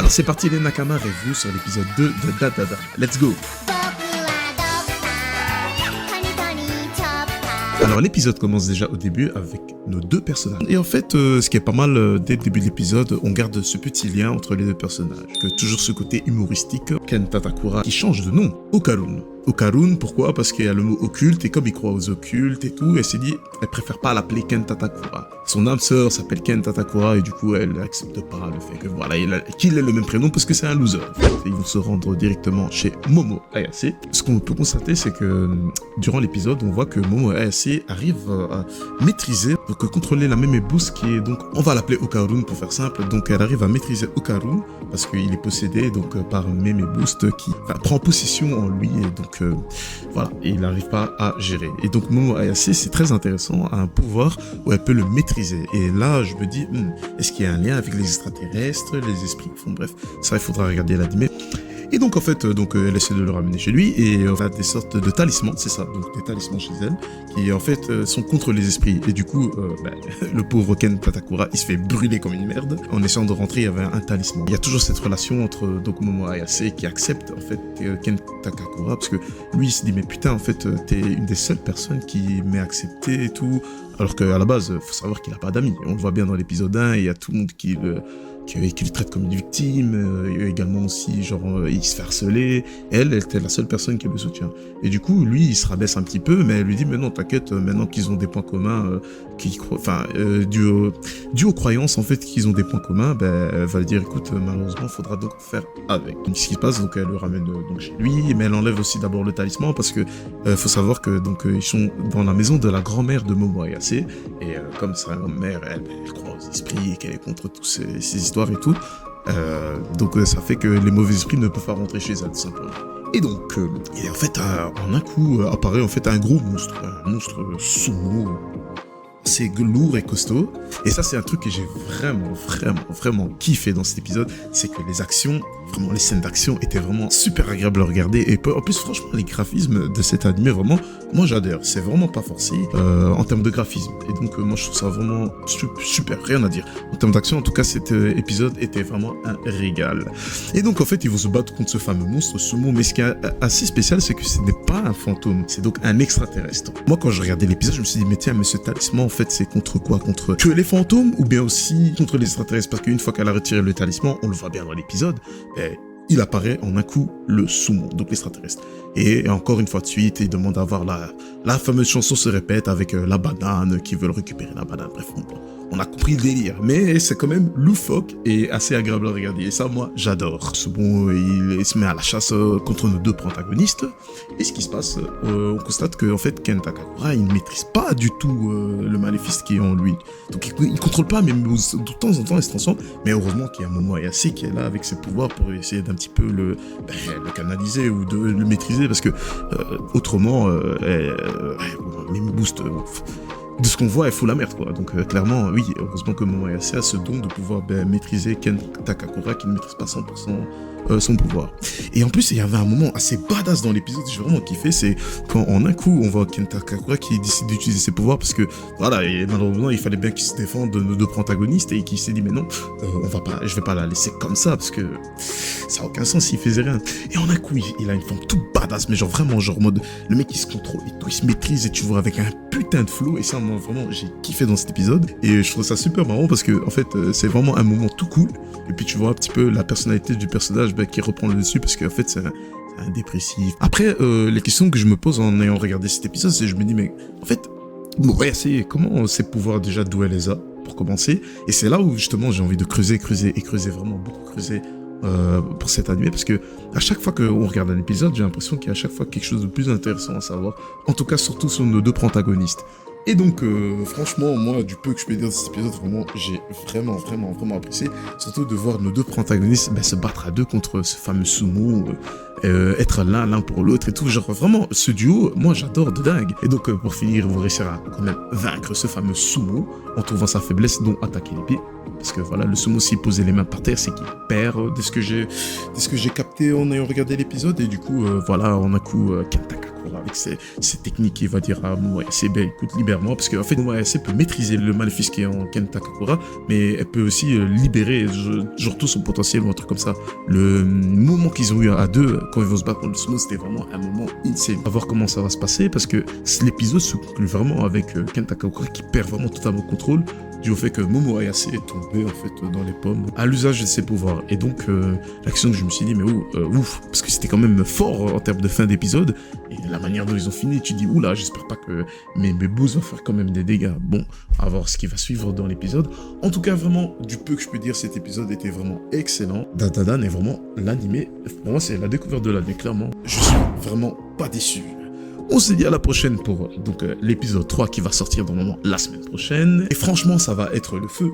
Alors c'est parti les Nakama, et vous sur l'épisode 2 de Dadada. Let's go. Alors l'épisode commence déjà au début avec nos deux personnages. Et en fait, ce qui est pas mal dès le début de l'épisode, on garde ce petit lien entre les deux personnages. Que toujours ce côté humoristique, Ken Tatakura qui change de nom, Okarun. Okarun, pourquoi? Parce qu'il y a le mot occulte, et comme il croit aux occultes et tout, elle s'est dit, elle préfère pas l'appeler Ken Tatakura. Son âme sœur s'appelle Ken Tatakura, et du coup, elle n'accepte pas le fait que voilà, qu'il ait le même prénom, parce que c'est un loser. Et ils vont se rendre directement chez Momo Ayase. Ce qu'on peut constater, c'est que durant l'épisode, on voit que Momo Ayase arrive à maîtriser, donc contrôler la Memeboost qui est donc, on va l'appeler Okarun pour faire simple, donc elle arrive à maîtriser Okarun, parce qu'il est possédé donc par Memeboost qui prend possession en lui, et donc voilà, et il n'arrive pas à gérer. Et donc Momo Ayase, c'est très intéressant, a un pouvoir où elle peut le maîtriser. Et là, je me dis, est-ce qu'il y a un lien avec les extraterrestres, les esprits? Enfin bref, ça il faudra regarder l'anime. Et donc en fait, elle essaie de le ramener chez lui, et on a des sortes de talismans, c'est ça, donc des talismans chez elle, qui en fait sont contre les esprits. Et du coup, le pauvre Ken Tatakura, il se fait brûler comme une merde. En essayant de rentrer, il y avait un talisman. Il y a toujours cette relation entre donc Momo Ayase qui accepte en fait Ken Tatakura, parce que lui il se dit mais putain en fait t'es une des seules personnes qui m'ait accepté et tout. Alors qu'à la base, faut savoir qu'il a pas d'amis. On le voit bien dans l'épisode 1, il y a tout le monde qui le traite comme une victime, également aussi, genre, il se fait harceler. Elle était la seule personne qui le soutient. Et du coup, lui, il se rabaisse un petit peu, mais elle lui dit, mais non, t'inquiète, maintenant qu'ils ont des points communs, dû aux croyances, en fait, qu'ils ont des points communs, elle va lui dire, écoute, malheureusement, faudra donc faire avec. Donc, ce qui se passe, donc, elle le ramène donc chez lui, mais elle enlève aussi d'abord le talisman, parce que, faut savoir que, donc, ils sont dans la maison de la grand-mère de Momo Ayase, et comme sa grand-mère, elle croit aux esprits, et qu'elle est contre tous ces histoires et tout, donc ça fait que les mauvais esprits ne peuvent pas rentrer chez elle, tout simplement. Et donc, et en fait, en un coup, apparaît en fait un gros monstre, un monstre sumo, assez lourd et costaud. Et ça, c'est un truc que j'ai vraiment kiffé dans cet épisode, c'est que les actions, vraiment les scènes d'action étaient vraiment super agréables à regarder. Et en plus, franchement, les graphismes de cet animé, vraiment, moi j'adore. C'est vraiment pas forcé en termes de graphisme. Et donc, moi je trouve ça vraiment super, rien à dire. En termes d'action, en tout cas, cet épisode était vraiment un régal. Et donc, en fait, ils vont se battre contre ce fameux monstre sumo. Mais ce qui est assez spécial, c'est que ce n'est pas un fantôme, c'est donc un extraterrestre. Moi, quand je regardais l'épisode, je me suis dit, mais tiens, mais ce talisman, en fait, c'est contre quoi? Contre que les fantômes ou bien aussi contre les extraterrestres? Parce qu'une fois qu'elle a retiré le talisman, on le voit bien dans l'épisode, il apparaît en un coup le sumo, donc l'extraterrestre. Et encore une fois de suite, il demande à voir la fameuse chanson se répète avec la banane, qui veulent récupérer la banane. Bref, on a compris le délire. Mais c'est quand même loufoque et assez agréable à regarder. Et ça, moi, j'adore. Sumo, il se met à la chasse contre nos deux protagonistes. Et ce qui se passe, on constate que en fait, Ken Tatakura, il ne maîtrise pas du tout le maléfice qui est en lui. Donc il ne contrôle pas, même de temps en temps, il se transforme. Mais heureusement qu'il y a Momo Ayase qui est là avec ses pouvoirs pour essayer d'un petit peu le canaliser ou de le maîtriser, parce que autrement, Memeboost, de ce qu'on voit, elle fout la merde, quoi. Donc clairement, oui, heureusement que Momo Ayase a ce don de pouvoir maîtriser Ken Tatakura qui ne maîtrise pas 100% son pouvoir. Et en plus, il y avait un moment assez badass dans l'épisode, j'ai vraiment kiffé, c'est quand en un coup, on voit Ken Tatakura qui décide d'utiliser ses pouvoirs, parce que voilà, et malheureusement, il fallait bien qu'il se défende de nos deux protagonistes, et qu'il s'est dit, mais non, je vais pas la laisser comme ça, parce que ça a aucun sens, il faisait rien. Et en un coup, il a une forme toute badass, mais genre vraiment, genre mode, le mec il se contrôle et tout, il se maîtrise, et tu vois avec un putain de flow, et ça, moi, vraiment, j'ai kiffé dans cet épisode, et je trouve ça super marrant, parce que, en fait, c'est vraiment un moment tout cool, et puis tu vois un petit peu la personnalité du personnage qui reprend le dessus, parce qu'en fait, c'est un dépressif. Après, les questions que je me pose en ayant regardé cet épisode, c'est je me dis, mais en fait, c'est comment ses pouvoirs déjà, d'où elle les a, pour commencer, et c'est là où justement j'ai envie de creuser, vraiment beaucoup creuser pour cet animé, parce que à chaque fois qu'on regarde un épisode, j'ai l'impression qu'il y a à chaque fois quelque chose de plus intéressant à savoir, en tout cas surtout sur nos deux protagonistes. Et donc, franchement, moi, du peu que je peux dire de cet épisode, vraiment, j'ai vraiment apprécié. Surtout de voir nos deux protagonistes se battre à deux contre ce fameux sumo, être l'un pour l'autre et tout. Genre, vraiment, ce duo, moi, j'adore de dingue. Et donc, pour finir, vous réussirez à quand même vaincre ce fameux sumo en trouvant sa faiblesse, dont attaquer les pieds. Parce que voilà, le sumo, s'il posait les mains par terre, c'est qu'il perd de ce que j'ai capté en ayant regardé l'épisode. Et du coup, voilà, en un coup, Ken Tatakura Katakura avec ses techniques, il va dire à Momoyase, ben écoute, libère-moi, parce qu'en fait, Momoyase peut maîtriser le maléfice qui est en Ken Takakura, mais elle peut aussi libérer, genre tout son potentiel ou un truc comme ça. Le moment qu'ils ont eu à deux, quand ils vont se battre contre le sumo, c'était vraiment un moment insane. On va voir comment ça va se passer, parce que l'épisode se conclut vraiment avec Ken Takakura qui perd vraiment totalement le contrôle, dû au fait que Momoyase est tombé en fait dans les pommes à l'usage de ses pouvoirs. Et donc la question que je me suis dit, mais ouf, parce que c'était quand même fort en termes de fin d'épisode, et la manière dont ils ont fini, tu dis oula, j'espère pas que mes boss vont faire quand même des dégâts. Bon, à voir ce qui va suivre dans l'épisode. En tout cas, vraiment, du peu que je peux dire, cet épisode était vraiment excellent. Dandadan est vraiment l'animé, pour moi c'est la découverte de l'année, clairement. Je suis vraiment pas déçu. On se dit à la prochaine pour donc l'épisode 3 qui va sortir normalement la semaine prochaine. Et franchement, ça va être le feu.